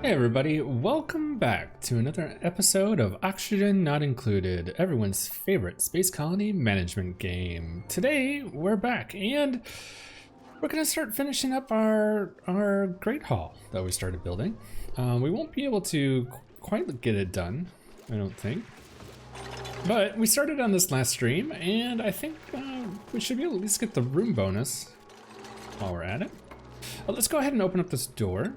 Hey everybody, welcome back to another episode of Oxygen Not Included, everyone's favorite space colony management game. Today, we're back and we're gonna start finishing up our Great Hall that we started building. We won't be able to quite get it done, I don't think. But we started on this last stream and I think we should be able to at least get the room bonus while we're at it. Let's go ahead and open up this door.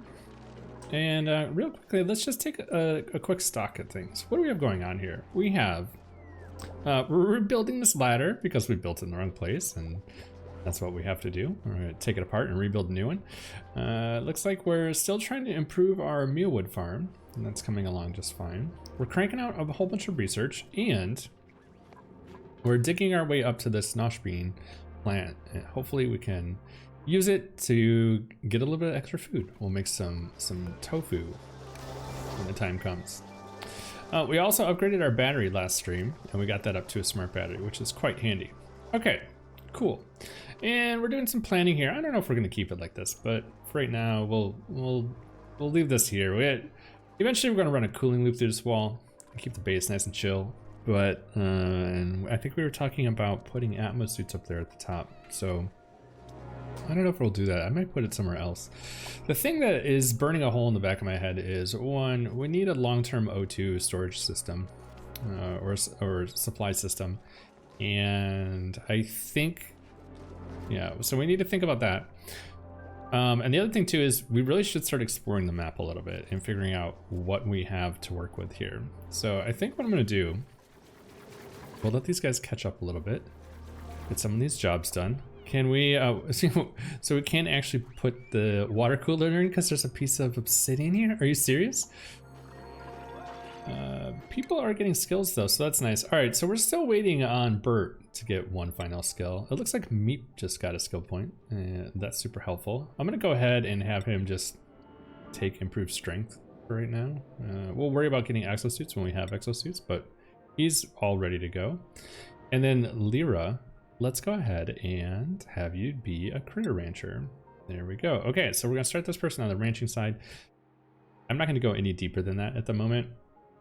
And real quickly, let's just take a quick stock at things. What do we have going on here? We have, we're rebuilding this ladder because we built it in the wrong place, and that's what we have to do. We're gonna take it apart and rebuild a new one. Looks like we're still trying to improve our mealwood farm, and that's coming along just fine. We're cranking out a whole bunch of research, and we're digging our way up to this nosh bean plant. And hopefully we can use it to get a little bit of extra food. We'll make some tofu when the time comes. We also upgraded our battery last stream, and we got that up to a smart battery, which is quite handy. Okay, cool. And we're doing some planning here. I don't know if we're gonna keep it like this, but for right now, we'll leave this here. Eventually we're gonna run a cooling loop through this wall and keep the base nice and chill. But and I think we were talking about putting Atmos suits up there at the top. So I don't know if we'll do that. I might put it somewhere else. The thing that is burning a hole in the back of my head is, one, we need a long-term O2 storage system or supply system. And I think, yeah, so we need to think about that. And the other thing too is we really should start exploring the map a little bit and figuring out what we have to work with here. So I think what I'm gonna do, we'll let these guys catch up a little bit, get some of these jobs done. Can we, so we can't actually put the water cooler in because there's a piece of obsidian here? Are you serious? People are getting skills though, so that's nice. All right, so we're still waiting on Bert to get one final skill. It looks like Meep just got a skill point, and that's super helpful. I'm gonna go ahead and have him just take improved strength for right now. We'll worry about getting exosuits when we have exosuits, but he's all ready to go. And then Lyra, let's go ahead and have you be a critter rancher. There we go. Okay, so we're gonna start this person on the ranching side. I'm not gonna go any deeper than that at the moment,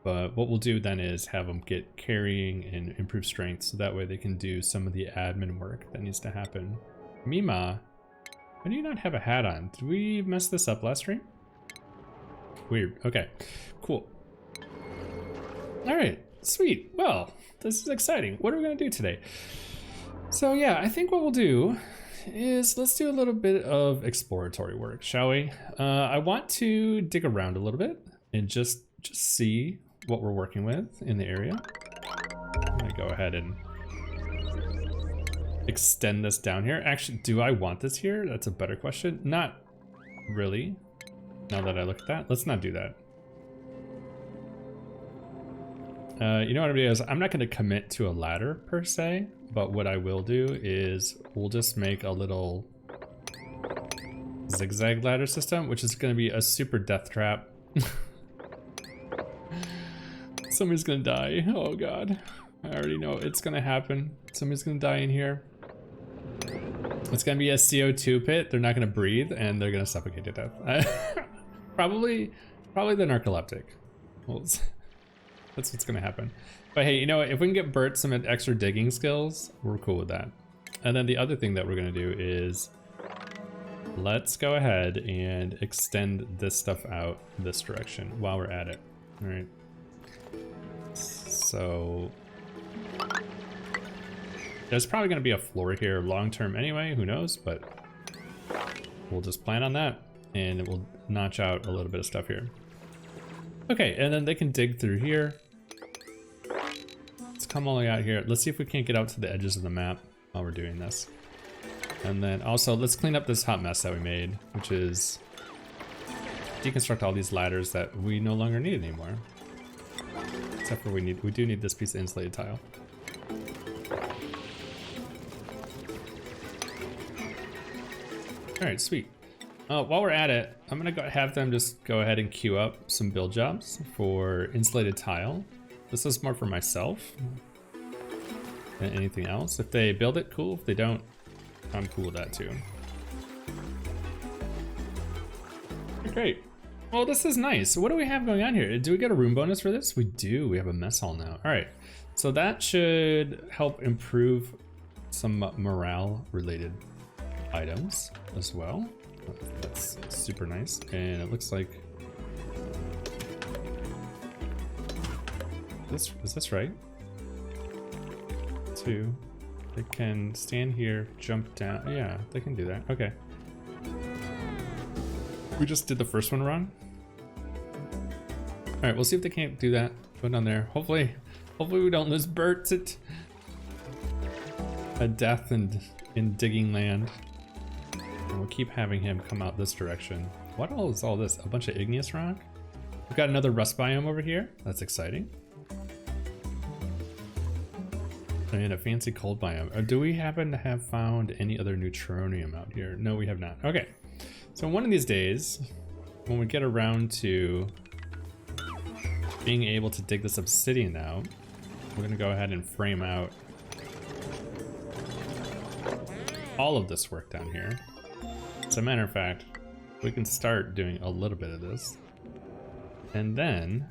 but what we'll do then is have them get carrying and improve strength so that way they can do some of the admin work that needs to happen. Mima, why do you not have a hat on? Did we mess this up last stream? Weird. Okay, cool. All right, sweet. Well, this is exciting. What are we gonna do today? So yeah, I think what we'll do is let's do a little bit of exploratory work, shall we? I want to dig around a little bit and just see what we're working with in the area. I'm gonna go ahead and extend this down here. Actually, do I want this here? That's a better question. Not really, now that I look at that. Let's not do that. You know what I'm gonna do is I'm not gonna commit to a ladder per se, but what I will do is we'll just make a little zigzag ladder system, which is gonna be a super death trap. Somebody's gonna die. Oh God, I already know it's gonna happen. Somebody's gonna die in here. It's gonna be a CO2 pit. They're not gonna breathe and they're gonna suffocate to death. Probably the narcoleptic. Well, that's what's gonna happen. But hey, you know what? If we can get Bert some extra digging skills, we're cool with that. And then the other thing that we're gonna do is let's go ahead and extend this stuff out this direction while we're at it. All right. So there's probably gonna be a floor here long term anyway, who knows, but we'll just plan on that and we'll notch out a little bit of stuff here. Okay, and then they can dig through here. Let's come all the way out here. Let's see if we can't get out to the edges of the map while we're doing this. And then also let's clean up this hot mess that we made, which is deconstruct all these ladders that we no longer need anymore. Except for we do need this piece of insulated tile. All right, sweet. While we're at it, I'm gonna have them just go ahead and queue up some build jobs for insulated tile. This is more for myself than anything else. If they build it, cool. If they don't, I'm cool with that too. Great. Well, this is nice. What do we have going on here? Do we get a room bonus for this? We do. We have a mess hall now. All right. So that should help improve some morale related items as well. That's super nice. And it looks like this, is this right? 2. They can stand here, jump down. Yeah, they can do that. Okay. We just did the first one wrong. All right, we'll see if they can't do that. Go down there. Hopefully we don't lose Bert to a death in digging land. And we'll keep having him come out this direction. What all is all this? A bunch of igneous rock? We've got another rust biome over here. That's exciting. And a fancy cold biome. Do we happen to have found any other neutronium out here? No, we have not. Okay. So one of these days, when we get around to being able to dig this obsidian out, we're gonna go ahead and frame out all of this work down here. As a matter of fact, we can start doing a little bit of this. And then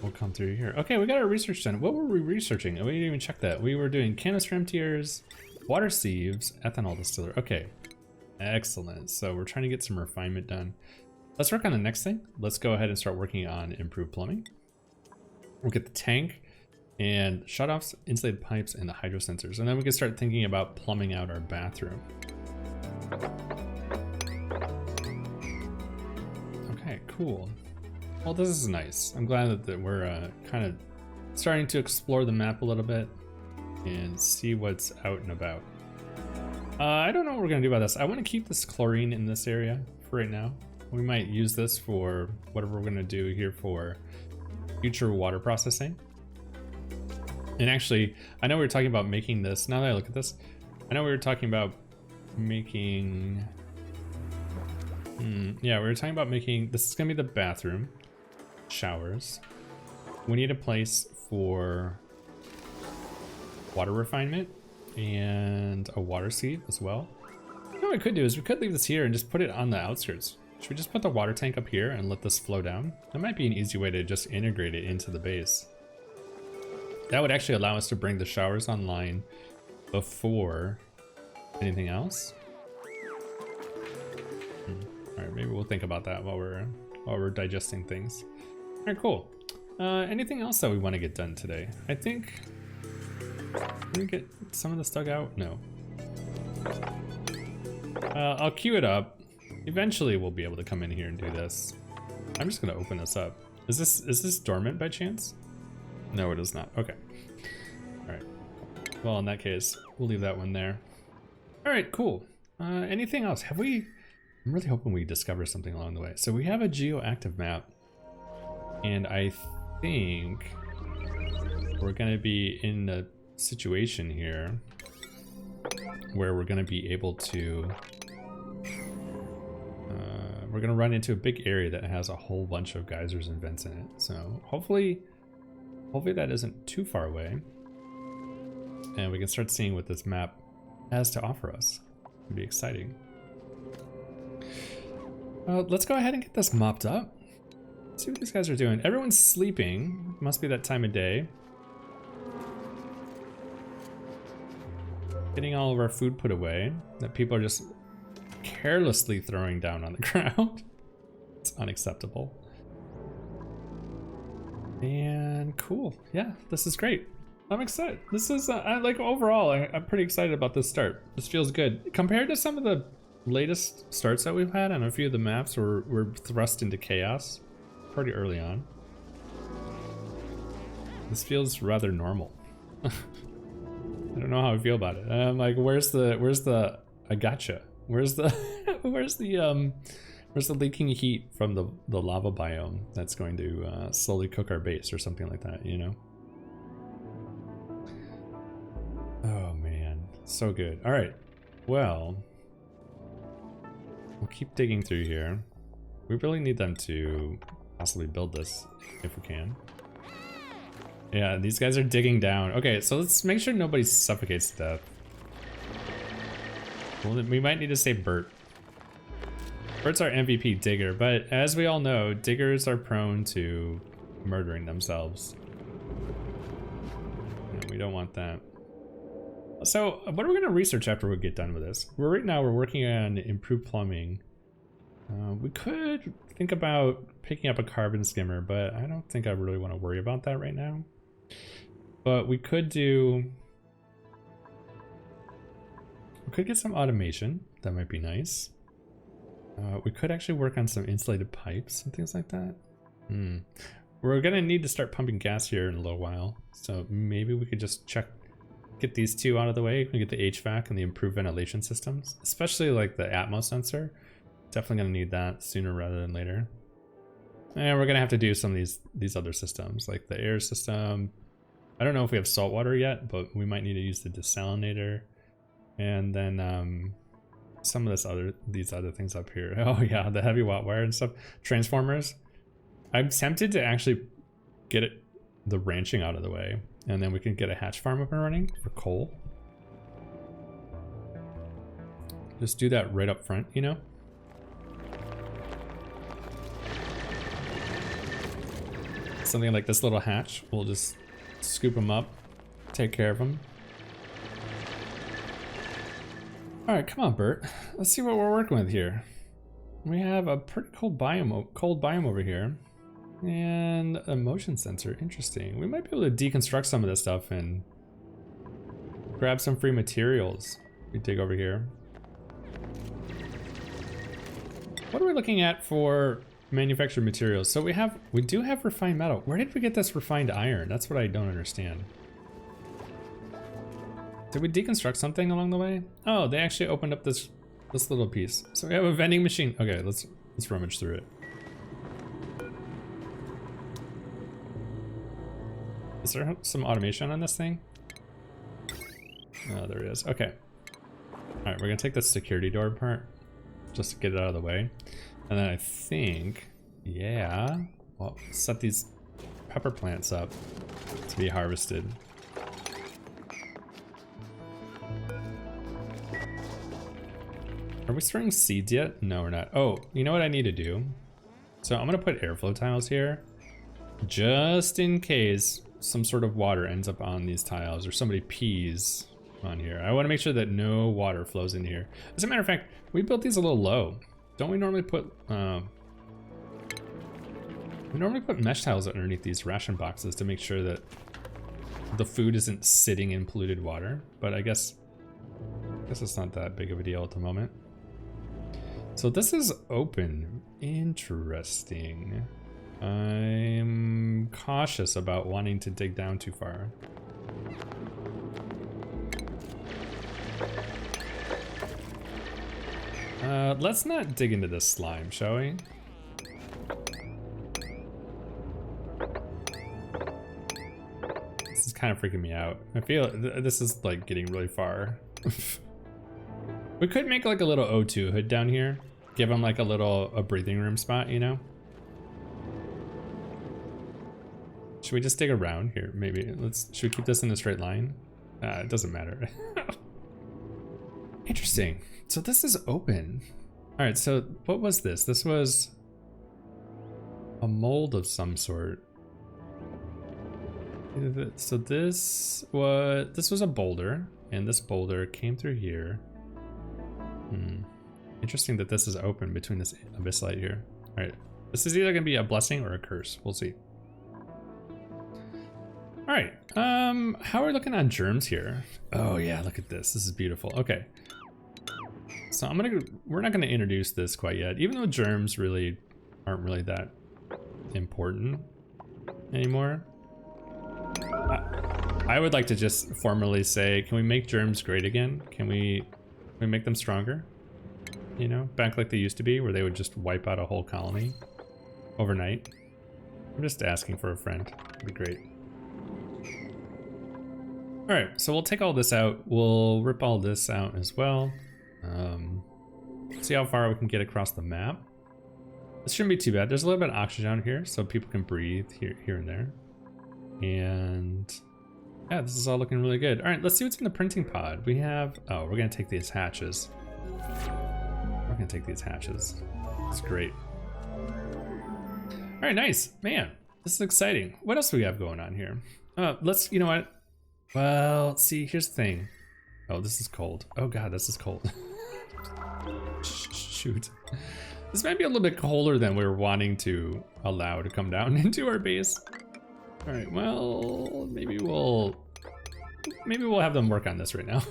we'll come through here. Okay, we got our research done. What were we researching? We didn't even check that. We were doing canistrum tiers, water sieves, ethanol distiller. Okay, excellent. So we're trying to get some refinement done. Let's work on the next thing. Let's go ahead and start working on improved plumbing. We'll get the tank and shutoffs, insulated pipes, and the hydro sensors. And then we can start thinking about plumbing out our bathroom. Okay, cool. Well, this is nice. I'm glad that we're kind of starting to explore the map a little bit and see what's out and about. I don't know what we're gonna do about this. I want to keep this chlorine in this area for right now. We might use this for whatever we're gonna do here for future water processing. And actually, I know we were talking about making this. Now that I look at this, I know we were talking about making... yeah, we were talking about making... This is gonna be the bathroom. Showers. We need a place for water refinement and a water sieve as well. You know what we could do is we could leave this here and just put it on the outskirts. Should we just put the water tank up here and let this flow down? That might be an easy way to just integrate it into the base. That would actually allow us to bring the showers online before anything else. All right, maybe we'll think about that while we're digesting things. All right, cool. Anything else that we want to get done today? I think, can we get some of this dug out? No. I'll queue it up. Eventually we'll be able to come in here and do this. I'm just gonna open this up. Is this dormant by chance? No, it is not. Okay. All right. Well, in that case, we'll leave that one there. All right, cool. Anything else? I'm really hoping we discover something along the way. So we have a geoactive map. And I think we're gonna be in a situation here where we're gonna be able to, we're gonna run into a big area that has a whole bunch of geysers and vents in it. So hopefully that isn't too far away. And we can start seeing what this map has to offer us. It'll be exciting. Let's go ahead and get this mopped up. See what these guys are doing. Everyone's sleeping. Must be that time of day. Getting all of our food put away that people are just carelessly throwing down on the ground. It's unacceptable. And cool. Yeah, this is great. I'm excited. This is like overall, I'm pretty excited about this start. This feels good compared to some of the latest starts that we've had on a few of the maps where we're thrust into chaos pretty early on. This feels rather normal. I don't know how I feel about it. I'm like, where's the I gotcha. Where's the where's the leaking heat from the lava biome that's going to slowly cook our base or something like that, you know? Oh man, so good. All right, well, we'll keep digging through here. We really need them to possibly build this if we can. Yeah, these guys are digging down. Okay, so let's make sure nobody suffocates to death. Well, we might need to save Bert. Bert's our MVP digger, but as we all know, diggers are prone to murdering themselves. And we don't want that. So, what are we going to research after we get done with this? Right now, we're working on improved plumbing. We could think about picking up a carbon skimmer, but I don't think I really want to worry about that right now. But we could do... We could get some automation. That might be nice. We could actually work on some insulated pipes and things like that. We're gonna need to start pumping gas here in a little while, so maybe we could just get these two out of the way. We can get the HVAC and the improved ventilation systems, especially like the Atmos sensor. Definitely gonna need that sooner rather than later. And we're gonna have to do some of these other systems, like the air system. I don't know if we have salt water yet, but we might need to use the desalinator, and then some of these other things up here. Oh yeah, the heavy watt wire and stuff. Transformers. I'm tempted to actually get the ranching out of the way, and then we can get a hatch farm up and running for coal. Just do that right up front, you know? Something like this little hatch. We'll just scoop them up, take care of them. All right, come on, Bert. Let's see what we're working with here. We have a pretty cold biome over here, and a motion sensor. Interesting. We might be able to deconstruct some of this stuff and grab some free materials. We dig over here. What are we looking at for manufactured materials? So we do have refined metal. Where did we get this refined iron? That's what I don't understand. Did we deconstruct something along the way? Oh, they actually opened up this little piece. So we have a vending machine. Okay, let's rummage through it. Is there some automation on this thing? Oh, there it is. Okay. All right, we're gonna take the security door apart just to get it out of the way. And then I think, yeah, well, set these pepper plants up to be harvested. Are we storing seeds yet? No, we're not. Oh, you know what I need to do? So I'm gonna put airflow tiles here, just in case some sort of water ends up on these tiles or somebody pees on here. I wanna make sure that no water flows in here. As a matter of fact, we built these a little low. Don't we normally put, mesh tiles underneath these ration boxes to make sure that the food isn't sitting in polluted water, but I guess it's not that big of a deal at the moment. So this is open. Interesting. I'm cautious about wanting to dig down too far. Let's not dig into this slime, shall we? This is kind of freaking me out. I feel this is like getting really far. We could make like a little O2 hood down here. Give them like a breathing room spot, you know? Should we just dig around here? Maybe should we keep this in a straight line? It doesn't matter. Interesting. So this is open. All right, so what was this? This was a mold of some sort. So this was a boulder, and this boulder came through here. Interesting that this is open between this abyssite here. All right, this is either gonna be a blessing or a curse. We'll see. All right, how are we looking on germs here? Oh yeah, look at this. This is beautiful. Okay, so we're not gonna introduce this quite yet, even though germs really aren't really that important anymore. I would like to just formally say, can we make germs great again? Can we make them stronger? You know, back like they used to be, where they would just wipe out a whole colony overnight. I'm just asking for a friend. It'd be great. All right, so we'll take all this out. We'll rip all this out as well. See how far we can get across the map. This shouldn't be too bad. There's a little bit of oxygen out here, so people can breathe here and there. And yeah, this is all looking really good. All right, let's see what's in the printing pod. We have, oh, we're gonna take these hatches. We're gonna take these hatches. It's great. All right, nice, man. This is exciting. What else do we have going on here? Let's, you know what? Well, see, here's the thing. Oh, this is cold. Oh God, this is cold. Shoot. This might be a little bit colder than we were wanting to allow to come down into our base. All right, well, maybe we'll have them work on this right now.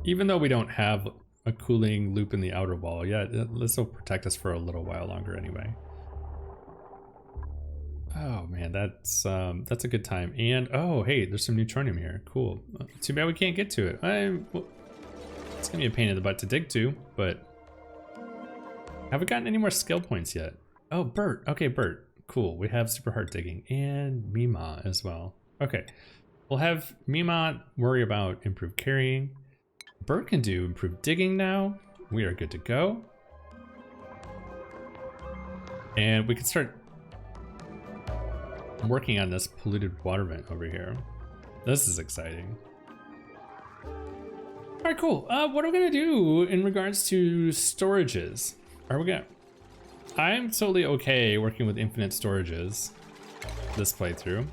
Even though we don't have a cooling loop in the outer wall, yeah, this will protect us for a little while longer anyway. Oh man, that's a good time. And oh, hey, there's some neutronium here. Cool. Too bad we can't get to it. Well, it's gonna be a pain in the butt to dig to, but have we gotten any more skill points yet? Oh, Bert. Okay, Bert. Cool. We have super hard digging and Mima as well. Okay, we'll have Mima worry about improved carrying. Bert can do improved digging now. We are good to go. And we can start working on this polluted water vent over here. This is exciting. All right, cool. What are we gonna do in regards to storages? I'm totally okay working with infinite storages this playthrough.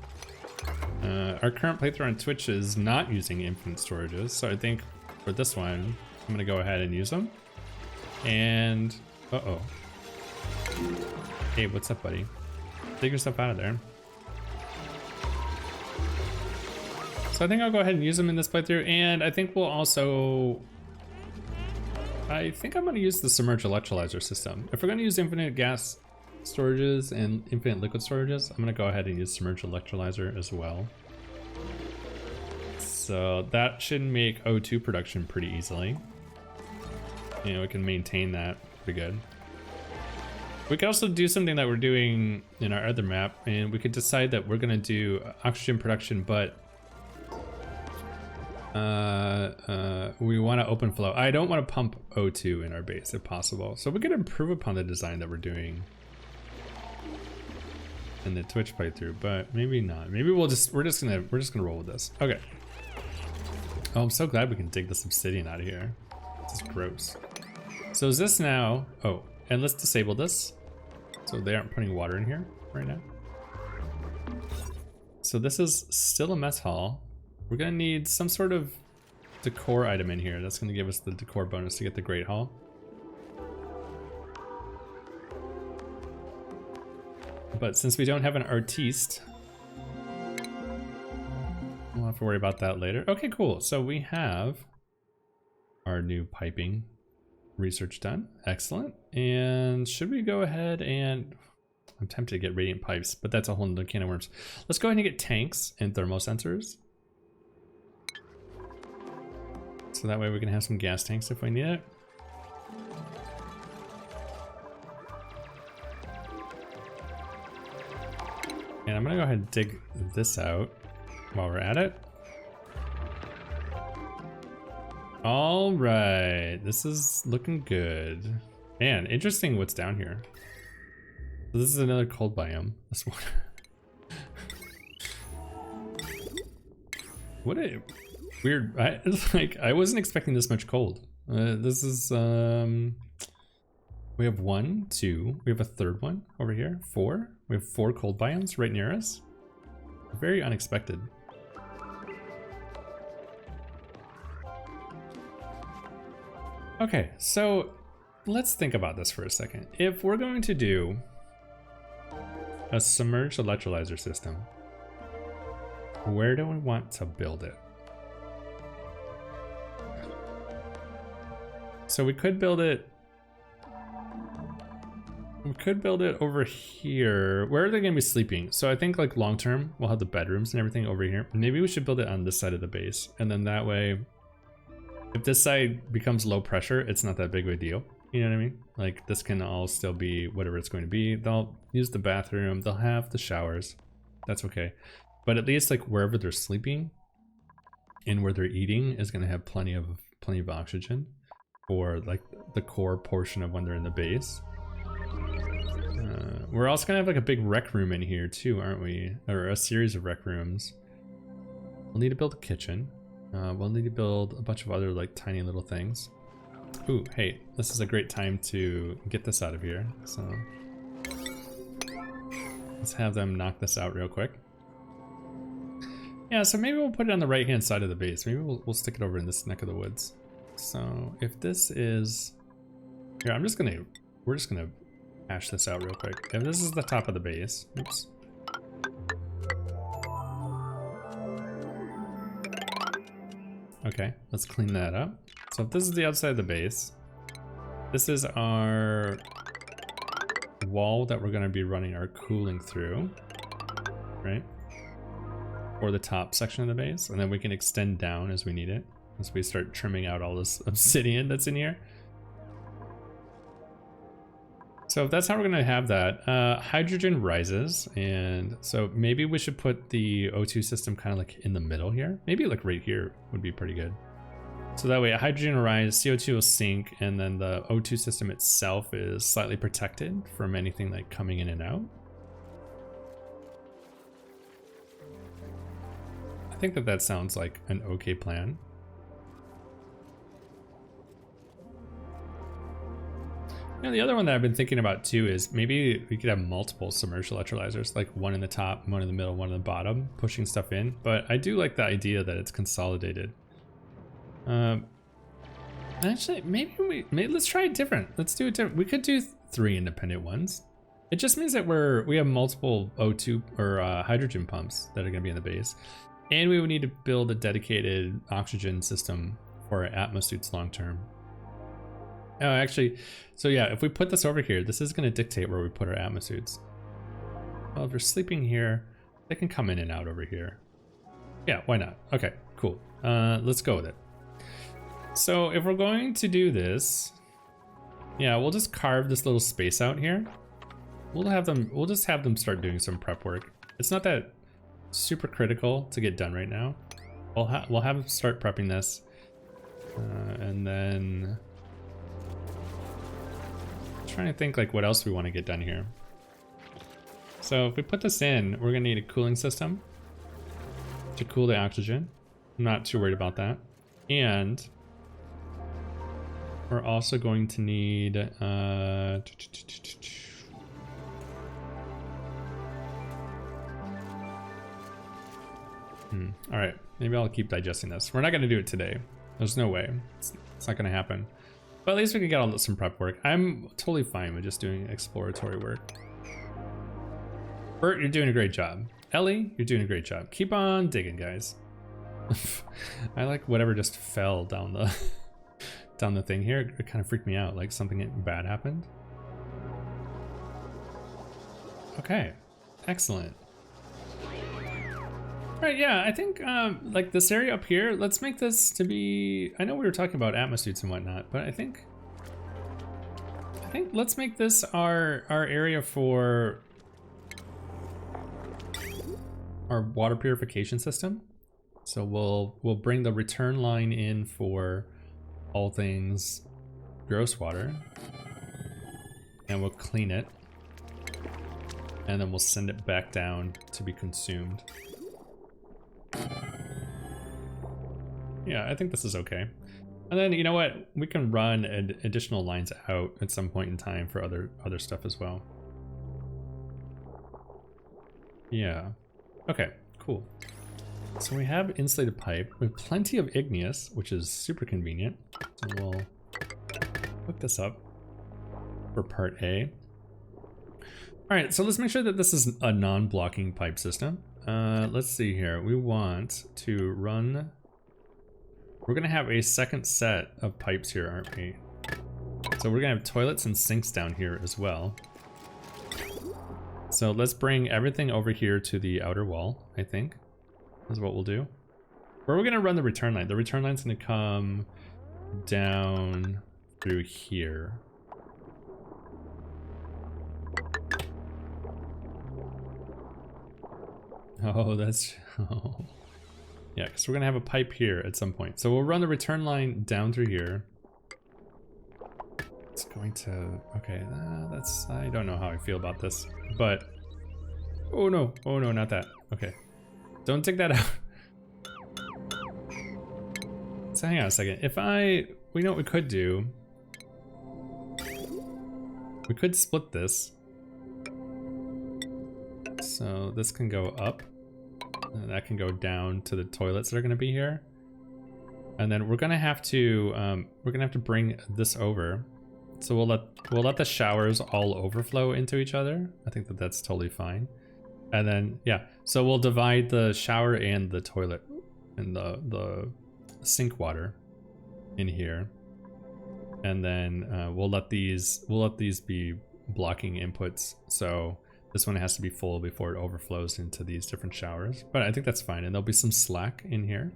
Our current playthrough on Twitch is not using infinite storages, so I think for this one, I'm gonna go ahead and use them. And, uh-oh. Hey, what's up, buddy? Dig yourself out of there. So I think I'll go ahead and use them in this playthrough, and I think we'll also... I think I'm gonna use the submerged electrolyzer system. If we're gonna use infinite gas storages and infinite liquid storages, I'm gonna go ahead and use submerged electrolyzer as well. So that should make O2 production pretty easily. You know, we can maintain that pretty good. We could also do something that we're doing in our other map, and we could decide that we're gonna do oxygen production, but we want to open flow. I don't want to pump O2 in our base if possible. So we could improve upon the design that we're doing in the Twitch playthrough, but maybe not. Maybe we're just gonna roll with this. Okay. Oh, I'm so glad we can dig this obsidian out of here. This is gross. So is this now? Oh, and let's disable this so they aren't putting water in here right now. So this is still a mess hall. We're gonna need some sort of decor item in here. That's gonna give us the decor bonus to get the Great Hall. But since we don't have an artiste, we'll have to worry about that later. Okay, cool. So we have our new piping research done. Excellent. And should we go ahead and... I'm tempted to get radiant pipes, but that's a whole nother can of worms. Let's go ahead and get tanks and thermal sensors. So that way we can have some gas tanks if we need it. And I'm gonna go ahead and dig this out while we're at it. All right, this is looking good. Man, interesting what's down here. So this is another cold biome. This one. What a weird, I wasn't expecting this much cold. This is, we have 1, 2, we have a third one over here, 4. We have 4 cold biomes right near us. Very unexpected. Okay, so let's think about this for a second. If we're going to do a submerged electrolyzer system, where do we want to build it? So we could build it over here. Where are they gonna be sleeping? So I think like long term, we'll have the bedrooms and everything over here. Maybe we should build it on this side of the base. And then that way, if this side becomes low pressure, it's not that big of a deal. You know what I mean? Like this can all still be whatever it's going to be. They'll use the bathroom, they'll have the showers. That's okay. But at least like wherever they're sleeping and where they're eating is gonna have plenty of oxygen for like the core portion of when they're in the base. We're also gonna have like a big rec room in here too, aren't we? Or a series of rec rooms. We'll need to build a kitchen. We'll need to build a bunch of other like tiny little things. Ooh, hey, this is a great time to get this out of here. So let's have them knock this out real quick. Yeah, so maybe we'll put it on the right hand side of the base. Maybe we'll stick it over in this neck of the woods. So if this is here, we're just gonna hash this out real quick. If this is the top of the base, oops. Okay, let's clean that up. So if this is the outside of the base, this is our wall that we're gonna be running our cooling through, right? Or the top section of the base, and then we can extend down as we need it, as we start trimming out all this obsidian that's in here. So if that's how we're gonna have that, hydrogen rises, and so maybe we should put the O2 system kind of like in the middle here. Maybe like right here would be pretty good. So that way hydrogen will rise, CO2 will sink, and then the O2 system itself is slightly protected from anything like coming in and out. I think that sounds like an okay plan. You know, the other one that I've been thinking about too is maybe we could have multiple submerged electrolyzers, like one in the top, one in the middle, one in the bottom, pushing stuff in. But I do like the idea that it's consolidated. Actually, maybe let's try it different. Let's do it different. We could do 3 independent ones. It just means that we have multiple O2 or hydrogen pumps that are going to be in the base, and we would need to build a dedicated oxygen system for our atmosuits long term. Oh, actually, so yeah, if we put this over here, this is going to dictate where we put our atmosuits. Well, if they're sleeping here, they can come in and out over here. Yeah, why not? Okay, cool. Let's go with it. So if we're going to do this, yeah, we'll just carve this little space out here. We'll just have them start doing some prep work. It's not that super critical to get done right now. We'll have them start prepping this, and then trying to think like what else we want to get done here. So if we put this in, we're gonna need a cooling system to cool the oxygen. I'm not too worried about that. And we're also going to need all right, maybe I'll keep digesting this. We're not gonna do it today. There's no way. It's not gonna happen. But at least we can get all some prep work. I'm totally fine with just doing exploratory work. Bert, you're doing a great job. Ellie, you're doing a great job. Keep on digging, guys. I like whatever just fell down the down the thing here. It kind of freaked me out, like something bad happened. Okay, excellent. Right, yeah, I think like this area up here, let's make this to be, I know we were talking about atmosuits and whatnot, but I think let's make this our area for our water purification system. So we'll bring the return line in for all things gross water, and we'll clean it, and then we'll send it back down to be consumed. Yeah, I think this is okay. And then, you know what? We can run additional lines out at some point in time for other stuff as well. Yeah. Okay, cool. So we have insulated pipe. We have plenty of igneous, which is super convenient. So we'll hook this up for part A. All right, so let's make sure that this is a non-blocking pipe system. Let's see here. We want to run. We're gonna have a second set of pipes here, aren't we? So we're gonna have toilets and sinks down here as well. So let's bring everything over here to the outer wall, I think, is what we'll do. Where are we gonna run the return line? The return line's gonna come down through here. Oh, that's, oh. Yeah, because we're gonna have a pipe here at some point. So we'll run the return line down through here. It's going to, okay, that's, I don't know how I feel about this, but, oh no, not that. Okay, don't take that out. So hang on a second. We know what we could do. We could split this. So this can go up, and that can go down to the toilets that are gonna be here. And then we're gonna have to bring this over. So we'll let the showers all overflow into each other. I think that's totally fine. And then yeah, so we'll divide the shower and the toilet and the sink water in here. And then we'll let these be blocking inputs. So this one has to be full before it overflows into these different showers. But I think that's fine, and there'll be some slack in here.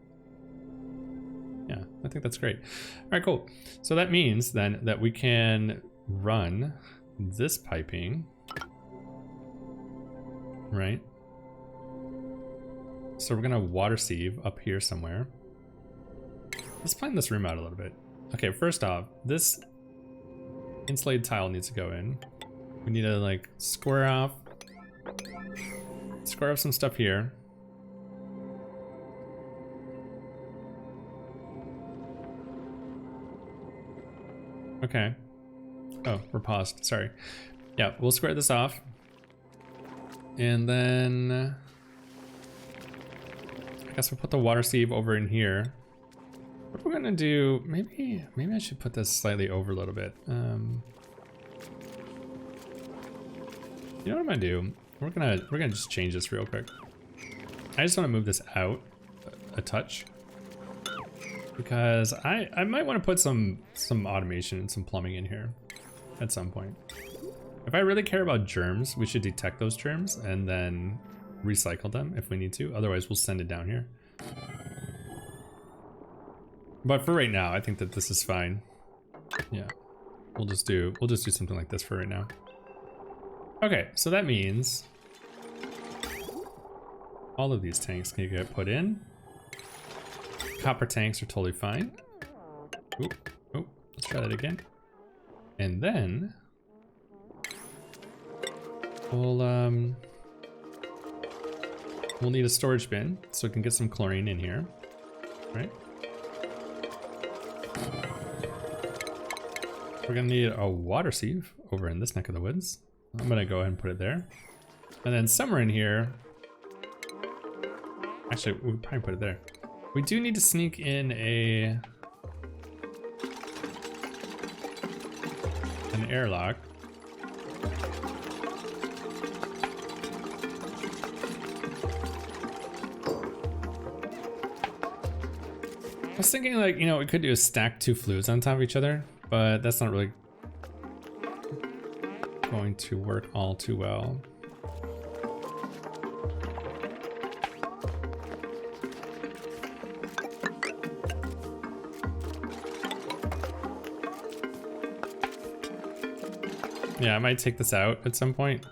Yeah, I think that's great. All right, cool. So that means then that we can run this piping, right? So we're gonna water sieve up here somewhere. Let's plan this room out a little bit. Okay, first off, this insulated tile needs to go in. We need to like square off some stuff here. Okay. Oh, we're paused. Sorry. Yeah, we'll square this off. And then I guess we'll put the water sieve over in here. What we're gonna do, maybe I should put this slightly over a little bit. You know what I'm gonna do? We're gonna just change this real quick. I just want to move this out a touch, because I might want to put some automation and some plumbing in here at some point. If I really care about germs, we should detect those germs and then recycle them if we need to. Otherwise, we'll send it down here. But for right now, I think that this is fine. Yeah, we'll just do something like this for right now. Okay, so that means all of these tanks can get put in. Copper tanks are totally fine. Oh, let's try that again. And then we'll need a storage bin so we can get some chlorine in here, right? We're gonna need a water sieve over in this neck of the woods. I'm gonna go ahead and put it there. And then somewhere in here, actually, we'll probably put it there. We do need to sneak in an airlock. I was thinking, like, you know, we could do is stack two fluids on top of each other, but that's not really going to work all too well. Yeah, I might take this out at some point.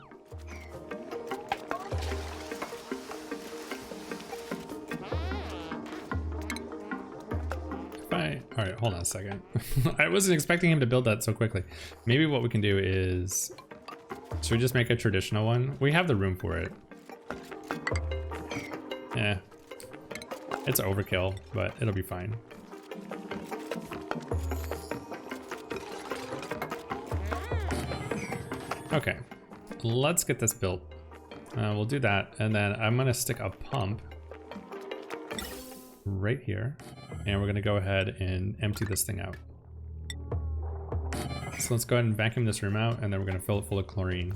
All right, hold on a second. I wasn't expecting him to build that so quickly. Maybe what we can do is, should we just make a traditional one? We have the room for it. Yeah, it's overkill, but it'll be fine. Okay, let's get this built. We'll do that, and then I'm gonna stick a pump right here, and we're gonna go ahead and empty this thing out. So let's go ahead and vacuum this room out, and then we're gonna fill it full of chlorine.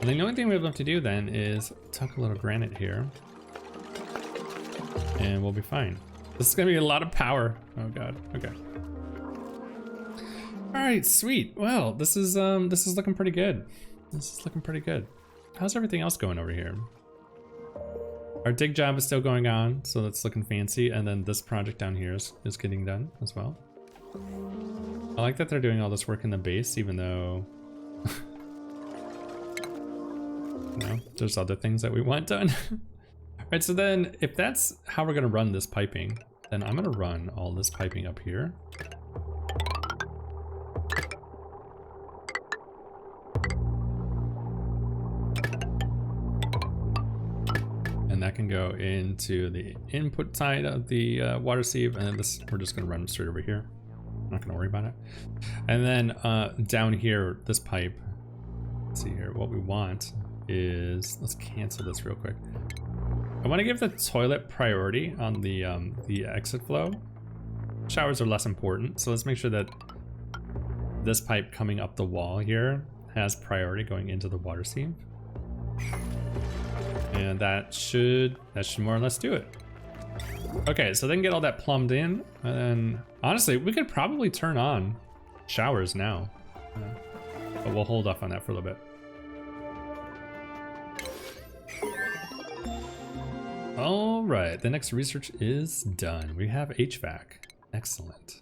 And then the only thing we have left to do then is tuck a little granite here, and we'll be fine. This is gonna be a lot of power. Oh god, okay. All right, sweet. Well, this is looking pretty good. This is looking pretty good. How's everything else going over here? Our dig job is still going on, so that's looking fancy. And then this project down here is getting done as well. I like that they're doing all this work in the base, even though you know, there's other things that we want done. All right, so then if that's how we're gonna run this piping, then I'm gonna run all this piping up here. that can go into the input side of the water sieve, and then this, we're just gonna run straight over here. I'm not gonna worry about it. And then down here, this pipe, let's see here, what we want is, let's cancel this real quick. I wanna give the toilet priority on the exit flow. Showers are less important, so let's make sure that this pipe coming up the wall here has priority going into the water sieve. And that should more or less do it. Okay, so they can get all that plumbed in, and then honestly, we could probably turn on showers now, but we'll hold off on that for a little bit. All right, the next research is done. We have HVAC. Excellent.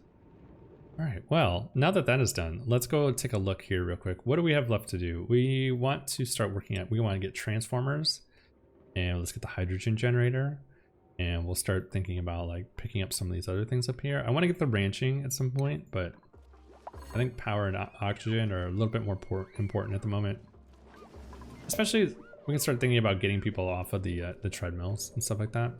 All right, well, now that that is done, let's go take a look here real quick. What do we have left to do? We want to start working at, we want to get transformers, and let's get the hydrogen generator, and we'll start thinking about like picking up some of these other things up here. I want to get the ranching at some point, but I think power and oxygen are a little bit more important at the moment. Especially, we can start thinking about getting people off of the treadmills and stuff like that.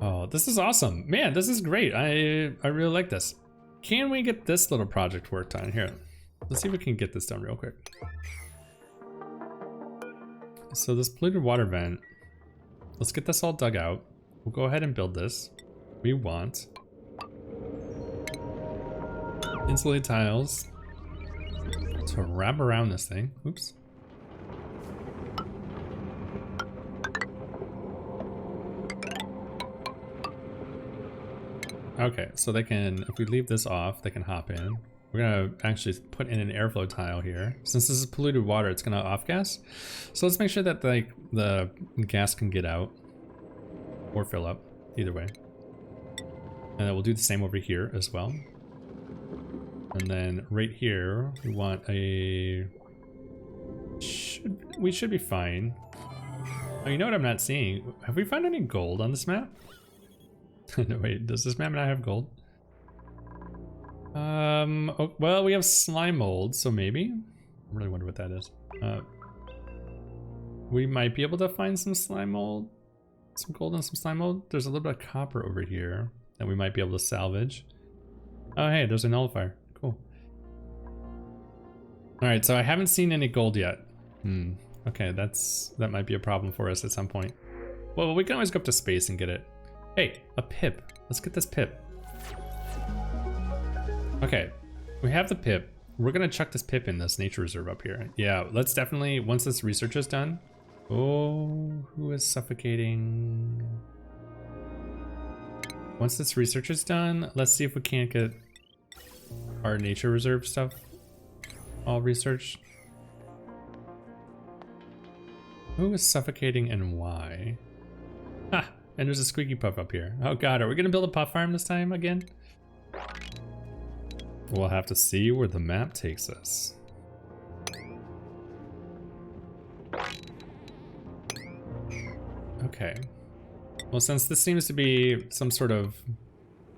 Oh, this is awesome. Man, this is great. I really like this. Can we get this little project worked on here? Let's see if we can get this done real quick. So this polluted water vent, let's get this all dug out. We'll go ahead and build this. We want insulated tiles to wrap around this thing. Oops. Okay, so they can, if we leave this off, they can hop in. We're gonna actually put in an airflow tile here. Since this is polluted water, it's gonna off gas. So let's make sure that like the gas can get out or fill up, either way. And then we'll do the same over here as well. And then right here, we want a, we should be fine. Oh, you know what I'm not seeing? Have we found any gold on this map? No, wait, does this map not have gold? Oh, well, we have slime mold, so maybe. I really wonder what that is. We might be able to find some slime mold, some gold and some slime mold. There's a little bit of copper over here that we might be able to salvage. Oh, hey, there's a nullifier. Cool. All right, so I haven't seen any gold yet. Okay, that might be a problem for us at some point. Well, we can always go up to space and get it. Hey, a pip. Let's get this pip. Okay, we have the pip. We're gonna chuck this pip in this nature reserve up here. Yeah, let's definitely, once this research is done. Oh, who is suffocating? Once this research is done, let's see if we can't get our nature reserve stuff all researched. Who is suffocating and why? Ha! And there's a squeaky puff up here. Oh god, are we gonna build a puff farm this time again? We'll have to see where the map takes us. Okay. Well, since this seems to be some sort of...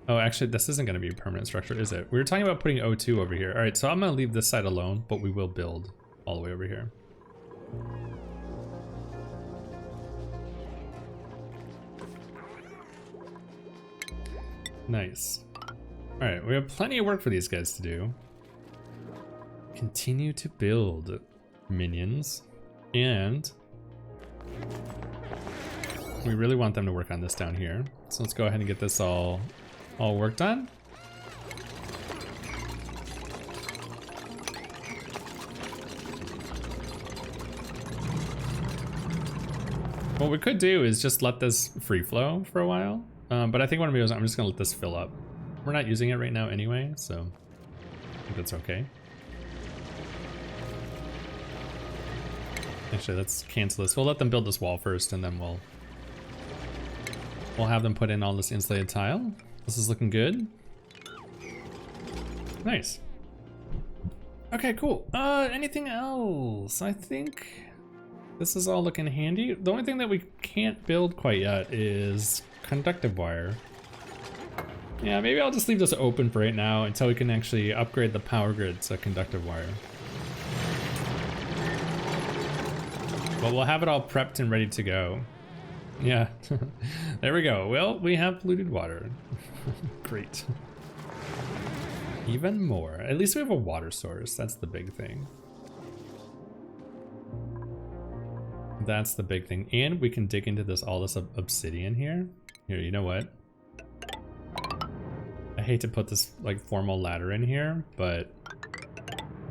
Oh, actually, this isn't gonna be a permanent structure, is it? We were talking about putting O2 over here. All right, so I'm gonna leave this side alone, but we will build all the way over here. Nice. All right, we have plenty of work for these guys to do. Continue to build, minions. And we really want them to work on this down here. So let's go ahead and get this all worked on. What we could do is just let this free flow for a while. But I think what I'm gonna do is I'm just gonna let this fill up. We're not using it right now anyway, so I think that's okay. Actually, let's cancel this. We'll let them build this wall first, and then we'll have them put in all this insulated tile. This is looking good. Nice. Okay, cool. Anything else? I think this is all looking handy. The only thing that we can't build quite yet is conductive wire. Yeah, maybe I'll just leave this open for right now until we can actually upgrade the power grid to conductive wire. Well, we'll have it all prepped and ready to go. Yeah, there we go. Well, we have polluted water. Great. Even more. At least we have a water source. That's the big thing. That's the big thing. And we can dig into this, all this obsidian here. Here, you know what? I hate to put this like formal ladder in here, but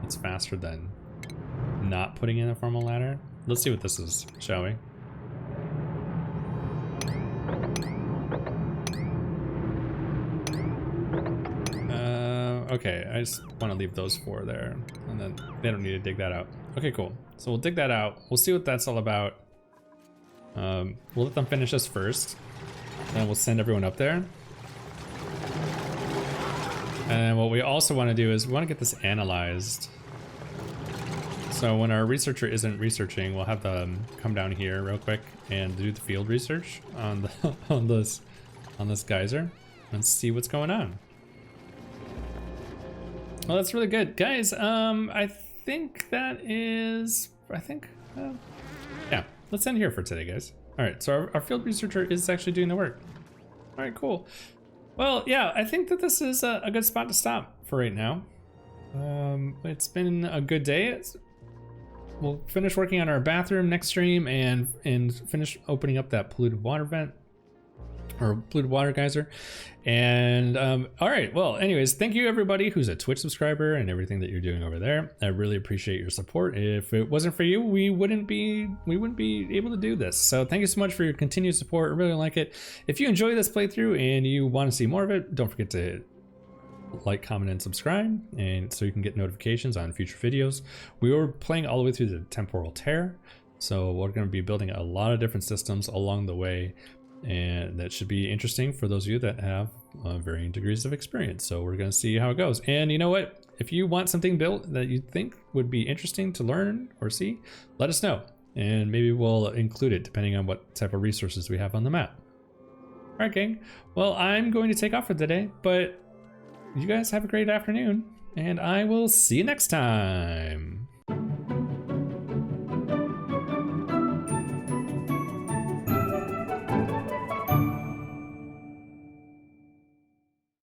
it's faster than not putting in a formal ladder. Let's see what this is, shall we? Okay, I just want to leave those 4 there, and then they don't need to dig that out. Okay, cool. So we'll dig that out. We'll see what that's all about. We'll let them finish this first, and we'll send everyone up there. And what we also want to do is we want to get this analyzed. So when our researcher isn't researching, we'll have them come down here real quick and do the field research on the on this geyser and see what's going on. Well, that's really good, guys. I think that is. Yeah. Let's end here for today, guys. All right. So our field researcher is actually doing the work. All right. Cool. Well, yeah. I think that this is a good spot to stop for right now. It's been a good day. We'll finish working on our bathroom next stream and finish opening up that polluted water vent. Or polluted water geyser. And all right, well, anyways, thank you everybody who's a Twitch subscriber and everything that you're doing over there. I really appreciate your support. If it wasn't for you, we wouldn't be able to do this. So thank you so much for your continued support. I really like it. If you enjoy this playthrough and you want to see more of it, don't forget to like, comment, and subscribe, and so you can get notifications on future videos. We were playing all the way through the Temporal Tear, so we're going to be building a lot of different systems along the way. And that should be interesting for those of you that have varying degrees of experience. So we're going to see how it goes. And you know what? If you want something built that you think would be interesting to learn or see, let us know. And maybe we'll include it depending on what type of resources we have on the map. All right, gang. Well, I'm going to take off for today, but you guys have a great afternoon. And I will see you next time.